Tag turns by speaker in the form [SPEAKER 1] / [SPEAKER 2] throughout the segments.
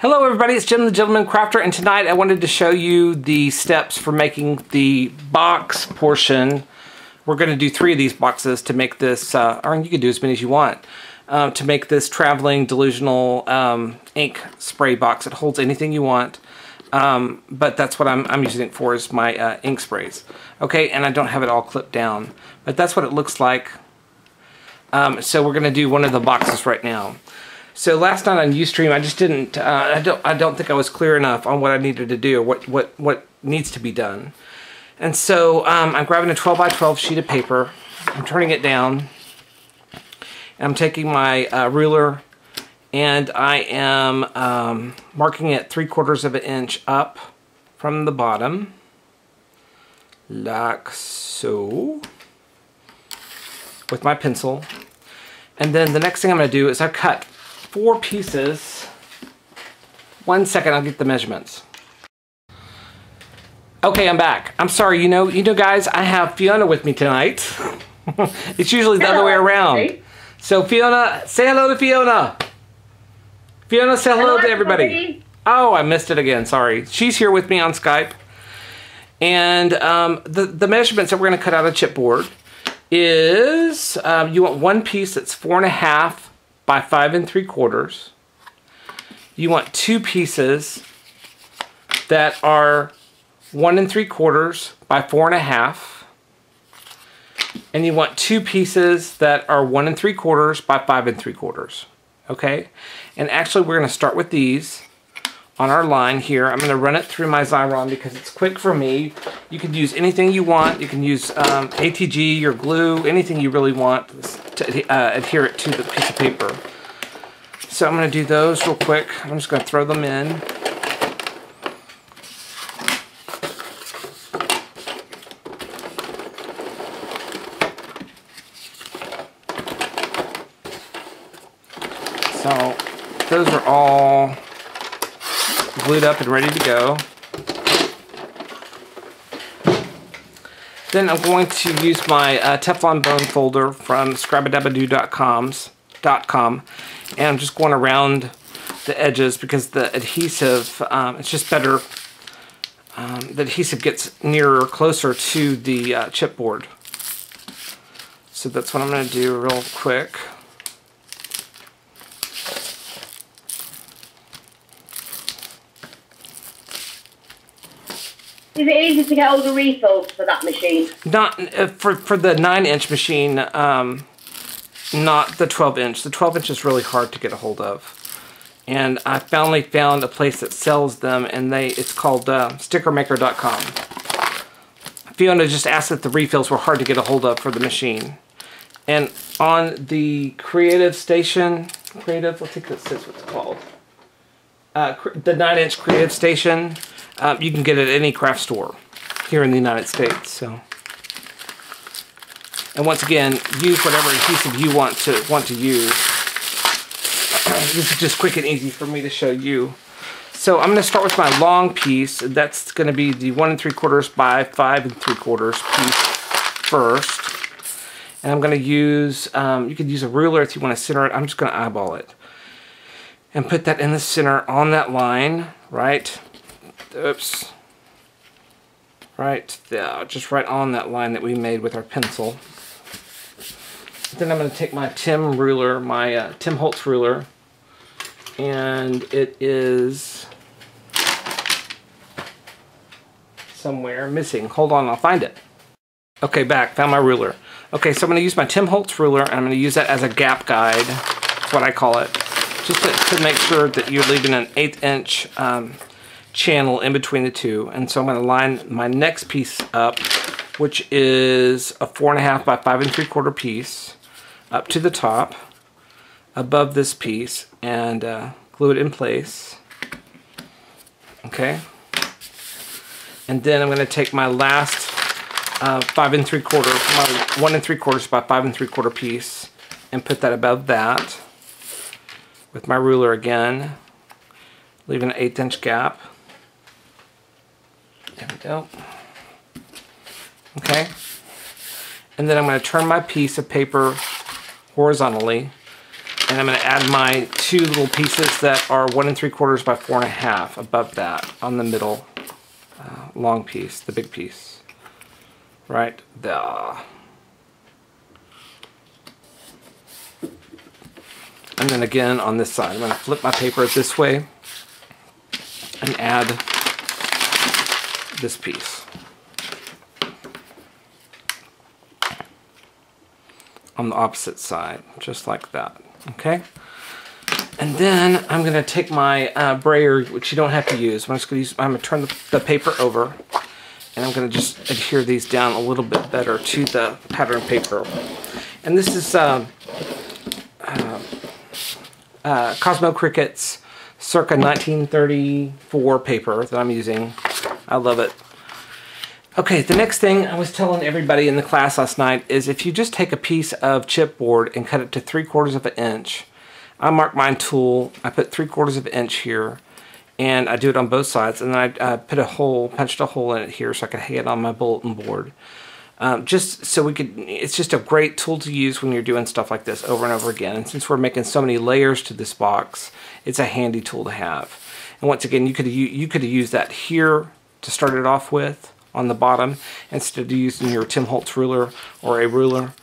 [SPEAKER 1] Hello everybody, it's Jim the Gentleman Crafter, and tonight I wanted to show you the steps for making the box portion. We're going to do 3 of these boxes to make this, or you can do as many as you want, to make this traveling delusional ink spray box. It holds anything you want, but that's what I'm using it for, is my ink sprays. Okay, and I don't have it all clipped down, but that's what it looks like. So we're going to do one of the boxes right now. So last night on Ustream, I just didn't. I don't think I was clear enough on what I needed to do, or what needs to be done. And so I'm grabbing a 12 by 12 sheet of paper. I'm turning it down. And I'm taking my ruler, and I am marking it 3/4 of an inch up from the bottom, like so, with my pencil. And then the next thing I'm going to do is I cut 4 pieces. 1 second, I'll get the measurements. Okay, I'm back. I'm sorry, you know guys, I have Fiona with me tonight. It's usually the other way around. Everybody. So Fiona, say hello to Fiona. Fiona, say hello to everybody. Oh, I missed it again, sorry. She's here with me on Skype. And the measurements that we're gonna cut out of chipboard is, you want 1 piece that's 4.5 by 5 3/4. You want 2 pieces that are 1 3/4 by 4.5, and you want 2 pieces that are 1 3/4 by 5 3/4. Okay, and actually we're going to start with these on our line here. I'm going to run it through my Xyron because it's quick for me. You can use anything you want. You can use ATG or glue, anything you really want to adhere it to the piece of paper. So I'm going to do those real quick. I'm just going to throw them in. So those are all glued up and ready to go. Then I'm going to use my Teflon bone folder from Scrabadabadoo.com, and I'm just going around the edges because the adhesive, it's just better. The adhesive gets nearer, closer to the chipboard. So that's what I'm going to do real quick.
[SPEAKER 2] Is it easy to get all the refills for that machine?
[SPEAKER 1] Not for the 9-inch machine, not the 12-inch. The 12-inch is really hard to get a hold of. And I finally found a place that sells them, and it's called stickermaker.com. Fiona just asked if the refills were hard to get a hold of for the machine. And on the Creative Station, I think that's what it's called. The 9-inch Creative Station, you can get it at any craft store here in the United States. So, and once again, use whatever adhesive you want to use. This is just quick and easy for me to show you. So I'm going to start with my long piece. That's going to be the 1 3/4 by 5 3/4 piece first. And I'm going to use, you could use a ruler if you want to center it. I'm just going to eyeball it and put that in the center on that line, right? Oops. Right there, just right on that line that we made with our pencil. Then I'm going to take my Tim ruler, my Tim Holtz ruler, and it is somewhere missing. Hold on, I'll find it. Okay, found my ruler. Okay, so I'm going to use my Tim Holtz ruler, and I'm going to use that as a gap guide. That's what I call it. Just to make sure that you're leaving an 1/8 inch channel in between the two. And so I'm going to line my next piece up, which is a 4.5 by 5 3/4 piece, up to the top, above this piece, and glue it in place. Okay. And then I'm going to take my last 5 3/4, my 1 3/4 by 5 3/4 piece, and put that above that with my ruler again, leaving an 1/8 inch gap. There we go. Okay. And then I'm going to turn my piece of paper horizontally And I'm going to add my 2 little pieces that are 1 3/4 by 4 1/2 above that on the middle long piece, the big piece. Right there. And then again on this side, I'm going to flip my paper this way and add this piece on the opposite side, just like that. Okay? And then I'm going to take my brayer, which you don't have to use. I'm going to turn the paper over, and I'm going to just adhere these down a little bit better to the pattern paper. And this is Cosmo Cricket's circa 1934 paper that I'm using. I love it. Okay, the next thing I was telling everybody in the class last night is if you just take a piece of chipboard and cut it to 3/4 of an inch, I mark my tool, I put 3/4 of an inch here, and I do it on both sides, and then I put a hole, punched a hole in it here so I could hang it on my bulletin board. Just so we could, it's just a great tool to use when you're doing stuff like this over and over again. And since we're making so many layers to this box, it's a handy tool to have. And once again, you could have used that here to start it off with on the bottom instead of using your Tim Holtz ruler or a ruler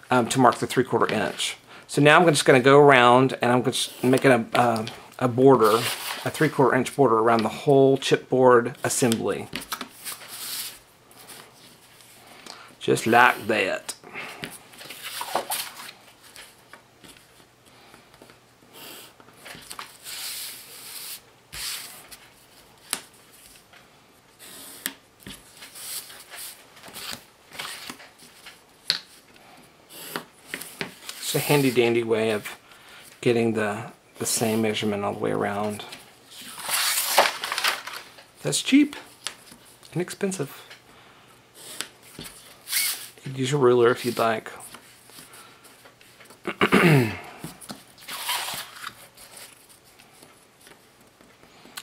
[SPEAKER 1] to mark the 3/4 inch. So now I'm just going to go around and I'm just making a border, a 3/4 inch border around the whole chipboard assembly. Just like that. It's a handy dandy way of getting the same measurement all the way around. That's cheap, inexpensive. You could use a ruler if you'd like.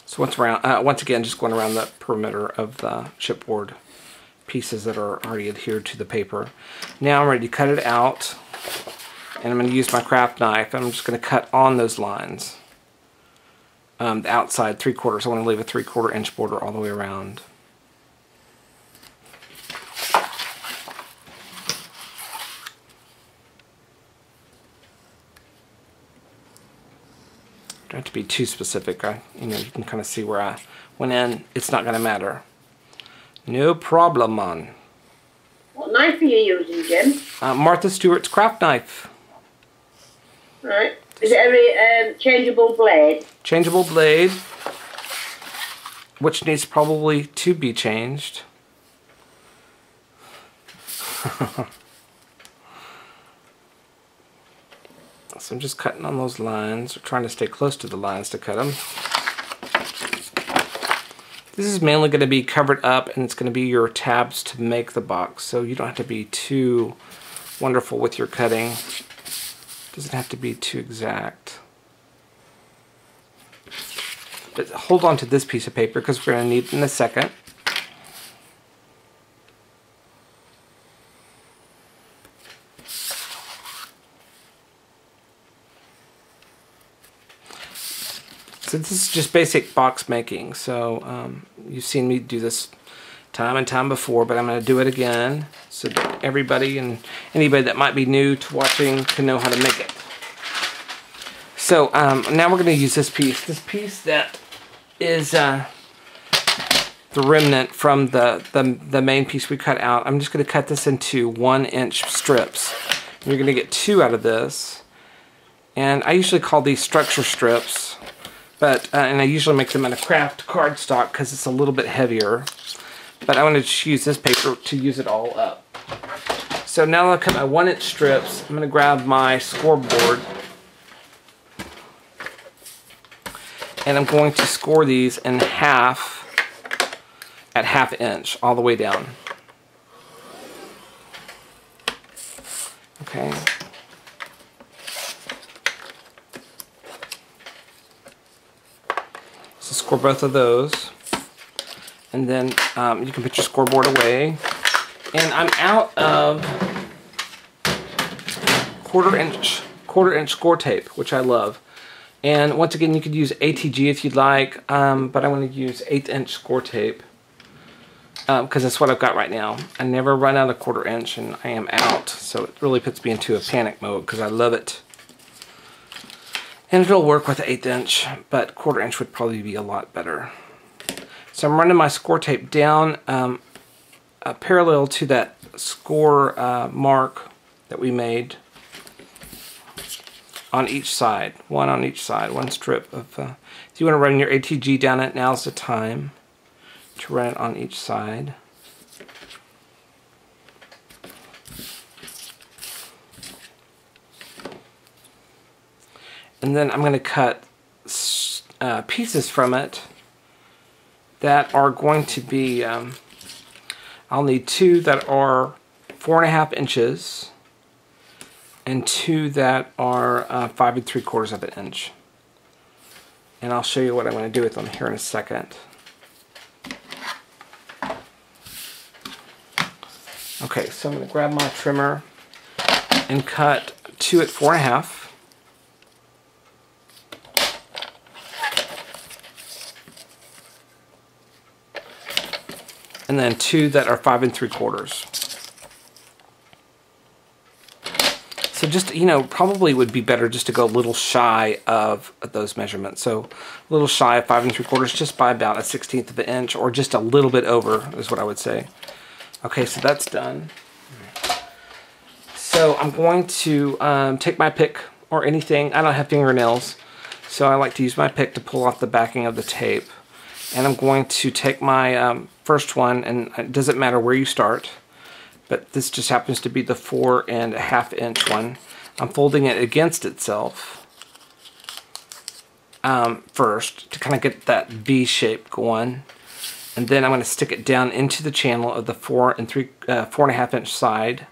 [SPEAKER 1] So once again, just going around the perimeter of the chipboard pieces that are already adhered to the paper. Now I'm ready to cut it out, and I'm going to use my craft knife. I'm just going to cut on those lines. The outside 3/4. I want to leave a 3/4 inch border all the way around. Don't have to be too specific. You can kind of see where I went in. It's not going to matter. No problem, man.
[SPEAKER 2] What knife are you using, Jim?
[SPEAKER 1] Martha Stewart's craft knife.
[SPEAKER 2] Right. Is it a changeable blade?
[SPEAKER 1] Changeable blade, which needs probably to be changed. So I'm just cutting on those lines, or trying to stay close to the lines to cut them. This is mainly going to be covered up, and it's going to be your tabs to make the box, so you don't have to be too wonderful with your cutting. Doesn't have to be too exact. But hold on to this piece of paper because we're going to need it in a second. So this is just basic box making. So you've seen me do this time and time before, but I'm going to do it again so that everybody and anybody that might be new to watching can know how to make it. So now we're going to use this piece. This piece that is the remnant from the main piece we cut out. I'm just going to cut this into 1-inch strips. You're going to get 2 out of this. And I usually call these structure strips. But and I usually make them in a craft cardstock because it's a little bit heavier. But I want to just use this paper to use it all up. So now that I cut my 1-inch strips, I'm going to grab my scoreboard. And I'm going to score these in half at 1/2 inch all the way down. Okay. So score both of those. And then you can put your scoreboard away. And I'm out of quarter 1/4" score tape, which I love. And once again, you could use ATG if you'd like, but I want to use 1/8" score tape because that's what I've got right now. I never run out of 1/4", and I am out, so it really puts me into a panic mode because I love it. And it'll work with 1/8", but 1/4" would probably be a lot better. So I'm running my score tape down parallel to that score mark that we made on each side. One on each side, one strip of... if you want to run your ATG down it, now's the time to run it on each side. And then I'm going to cut pieces from it that are going to be, I'll need 2 that are 4.5 inches and 2 that are 5 3/4 inch. And I'll show you what I'm going to do with them here in a second. Okay, so I'm going to grab my trimmer and cut 2 at 4.5. And then 2 that are 5 3/4. So just, you know, probably would be better just to go a little shy of those measurements. So a little shy of 5 3/4, just by about 1/16 of an inch, or just a little bit over is what I would say. Okay, so that's done. So I'm going to take my pick or anything. I don't have fingernails, so I like to use my pick to pull off the backing of the tape. And I'm going to take my first one, and it doesn't matter where you start, but this just happens to be the 4.5 inch one. I'm folding it against itself first to kind of get that V shape going. And then I'm going to stick it down into the channel of the 4.5 inch side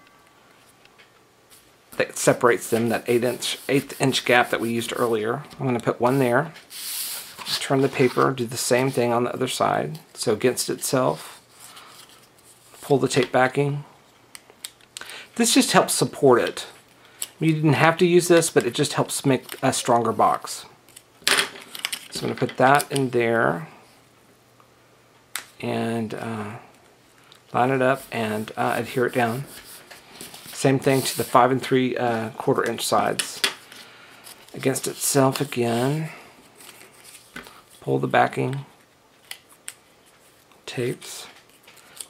[SPEAKER 1] that separates them, that 1/8 inch gap that we used earlier. I'm going to put one there. Turn the paper, do the same thing on the other side. So against itself, pull the tape backing. This just helps support it. You didn't have to use this, but it just helps make a stronger box. So I'm going to put that in there and line it up and adhere it down. Same thing to the 5 3/4 inch sides. Against itself again. Pull the backing tapes,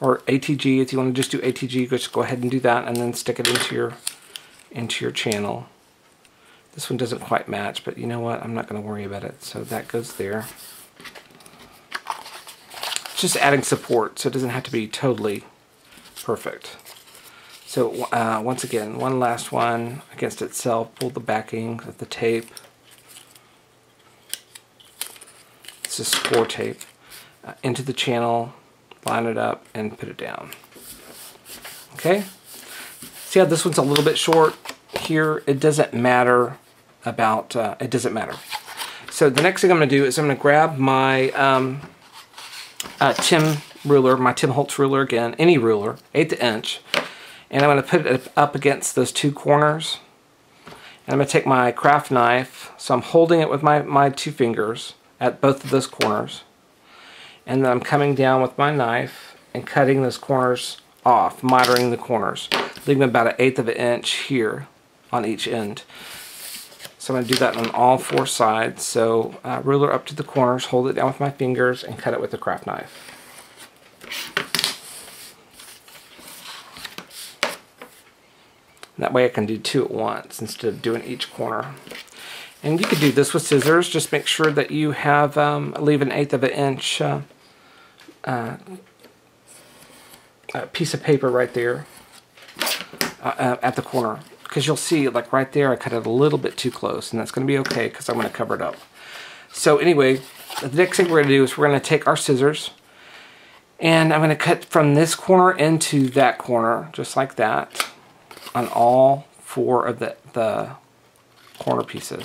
[SPEAKER 1] or ATG. If you want to just do ATG, just go ahead and do that, and then stick it into your channel. This one doesn't quite match, but you know what? I'm not going to worry about it. So that goes there. Just adding support, so it doesn't have to be totally perfect. So once again, one last one against itself. Pull the backing of the tape. This is score tape. Into the channel, line it up, and put it down. Okay? See how this one's a little bit short here? It doesn't matter about, it doesn't matter. So the next thing I'm going to do is I'm going to grab my Tim ruler, my Tim Holtz ruler again, any ruler, 1/8 inch, and I'm going to put it up against those 2 corners. And I'm going to take my craft knife, so I'm holding it with my 2 fingers at both of those corners, and then I'm coming down with my knife and cutting those corners off, mitering the corners, leaving about 1/8 inch here on each end. So I'm going to do that on all 4 sides. So ruler up to the corners, hold it down with my fingers, and cut it with a craft knife. That way I can do 2 at once instead of doing each corner. And you could do this with scissors. Just make sure that you have leave 1/8 inch piece of paper right there at the corner, because you'll see, like right there, I cut it a little bit too close, and that's going to be okay because I'm going to cover it up. So anyway, the next thing we're going to do is we're going to take our scissors, and I'm going to cut from this corner into that corner, just like that, on all 4 of the corner pieces.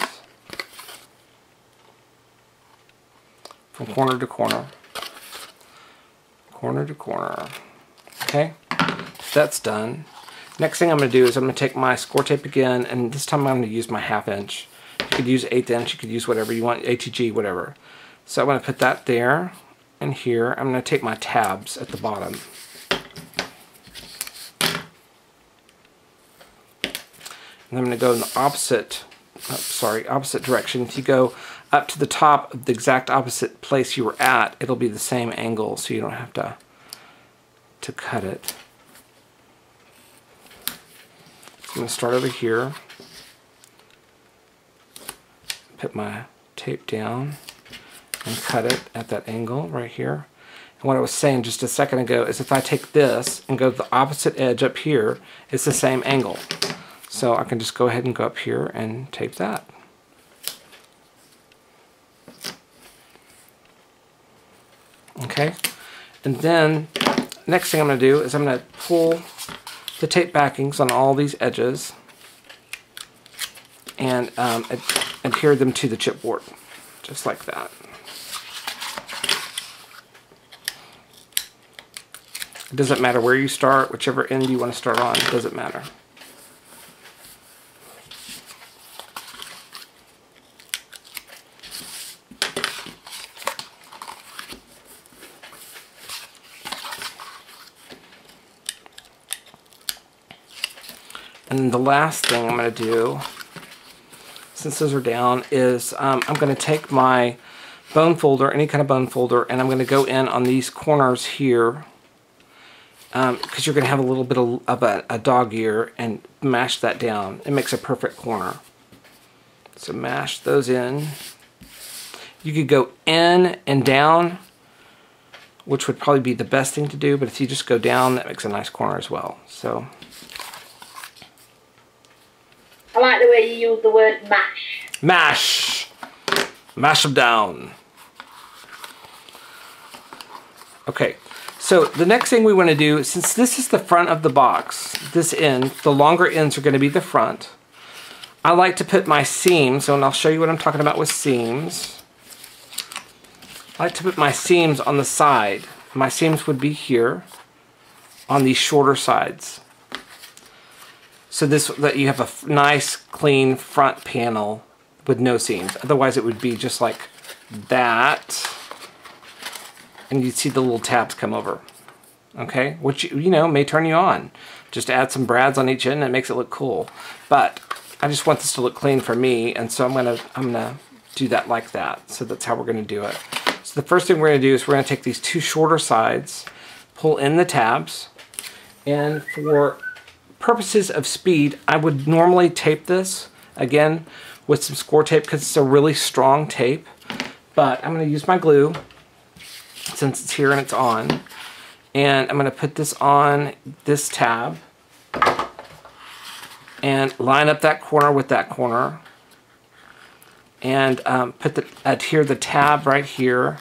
[SPEAKER 1] From corner to corner. Corner to corner. Okay? That's done. Next thing I'm going to do is I'm going to take my score tape again, and this time I'm going to use my 1/2 inch. You could use 1/8 inch, you could use whatever you want, ATG, whatever. So I'm going to put that there and here. I'm going to take my tabs at the bottom. And I'm going to go in the opposite direction. If you go up to the top of the exact opposite place you were at, it'll be the same angle, so you don't have to cut it. So I'm going to start over here. Put my tape down and cut it at that angle right here. And what I was saying just a second ago is if I take this and go to the opposite edge up here, it's the same angle. So I can just go ahead and go up here and tape that. Okay, and then next thing I'm going to do is I'm going to pull the tape backings on all these edges and adhere them to the chipboard, just like that. It doesn't matter where you start, whichever end you want to start on, it doesn't matter. And the last thing I'm going to do, since those are down, is I'm going to take my bone folder, any kind of bone folder, and I'm going to go in on these corners here, because you're going to have a little bit of a dog ear, and mash that down. It makes a perfect corner. So mash those in. You could go in and down, which would probably be the best thing to do, but if you just go down, that makes a nice corner as well. So
[SPEAKER 2] I like the way you use the word mash.
[SPEAKER 1] Mash! Mash them down. Okay, so the next thing we want to do, since this is the front of the box, this end, the longer ends are going to be the front. I like to put my seams, and I'll show you what I'm talking about with seams. I like to put my seams on the side. My seams would be here on these shorter sides. So that you have a nice, clean front panel with no seams. Otherwise, it would be just like that, and you'd see the little tabs come over. Okay, which you know may turn you on. Just add some brads on each end, and it makes it look cool. But I just want this to look clean for me, and so I'm gonna do that like that. So that's how we're gonna do it. So the first thing we're gonna do is we're gonna take these two shorter sides, pull in the tabs, and for purposes of speed, I would normally tape this again with some score tape because it's a really strong tape, but I'm going to use my glue since it's here and it's on, and I'm going to put this on this tab and line up that corner with that corner, and adhere the tab right here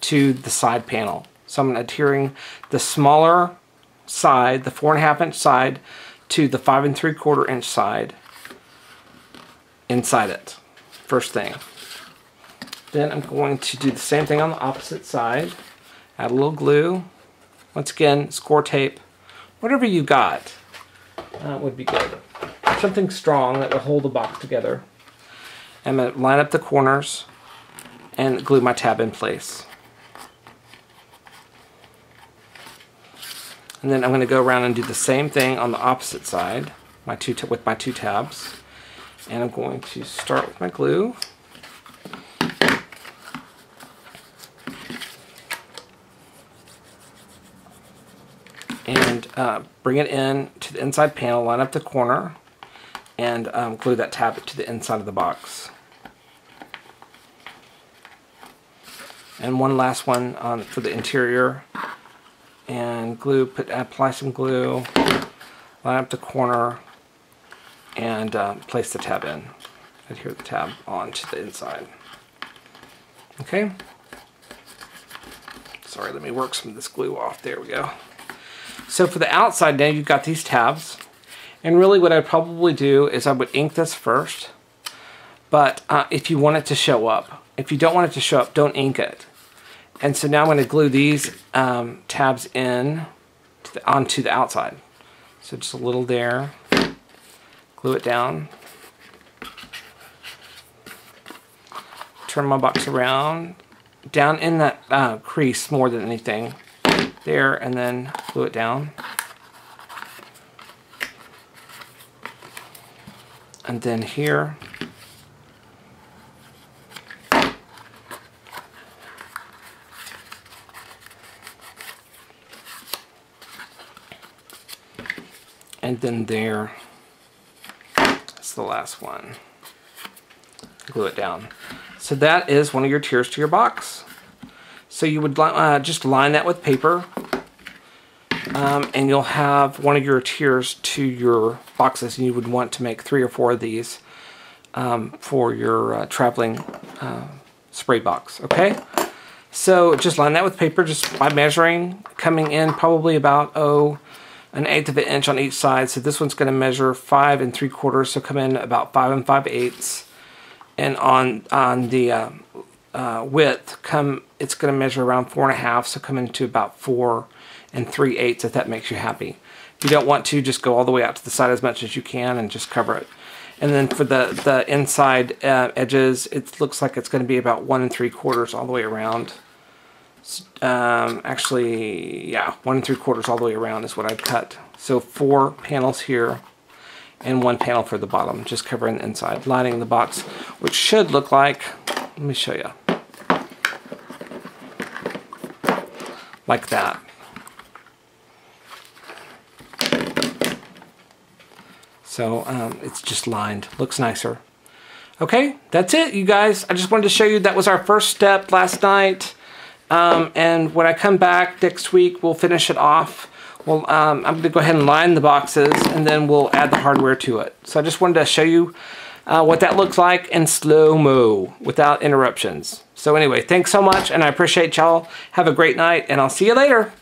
[SPEAKER 1] to the side panel. So I'm adhering the smaller side, the 4.5 inch side, to the 5 3/4 inch side inside it. First thing. Then I'm going to do the same thing on the opposite side. Add a little glue. Once again, score tape. Whatever you got would be good. Something strong that will hold the box together. I'm going to line up the corners and glue my tab in place. And then I'm going to go around and do the same thing on the opposite side with my two tabs. And I'm going to start with my glue. And bring it in to the inside panel, line up the corner, and glue that tab to the inside of the box. And one last one for the interior. And glue, apply some glue, line up the corner, and place the tab in. Adhere the tab onto the inside. Okay. Sorry, let me work some of this glue off. There we go. So for the outside now, you've got these tabs. And really what I'd probably do is I would ink this first. But if you want it to show up. If you don't want it to show up, don't ink it. And so now I'm going to glue these tabs in onto the outside. So just a little there. Glue it down. Turn my box around. Down in that crease more than anything. There, and then glue it down. And then here. And then there. That's the last one. Glue it down. So that is one of your tiers to your box. So you would just line that with paper. And you'll have one of your tiers to your boxes, and you would want to make 3 or 4 of these for your traveling spray box, okay? So just line that with paper just by measuring, coming in probably about 1/8 of an inch on each side. So this one's going to measure 5 3/4, so come in about 5 5/8. And on the width, it's going to measure around 4 1/2, so come into about 4 3/8 if that makes you happy. If you don't want to, just go all the way out to the side as much as you can and just cover it. And then for the inside edges, it looks like it's going to be about 1 3/4 all the way around. Actually, yeah, 1 3/4 all the way around is what I've cut. So 4 panels here and 1 panel for the bottom, just covering the inside, lining the box, which should look like, let me show you, like that. So it's just lined, looks nicer. Okay, that's it, you guys. I just wanted to show you that was our first step last night. And when I come back next week, we'll finish it off. Well, I'm going to go ahead and line the boxes, and then we'll add the hardware to it. So I just wanted to show you what that looks like in slow-mo without interruptions. So anyway, thanks so much, and I appreciate y'all. Have a great night, and I'll see you later.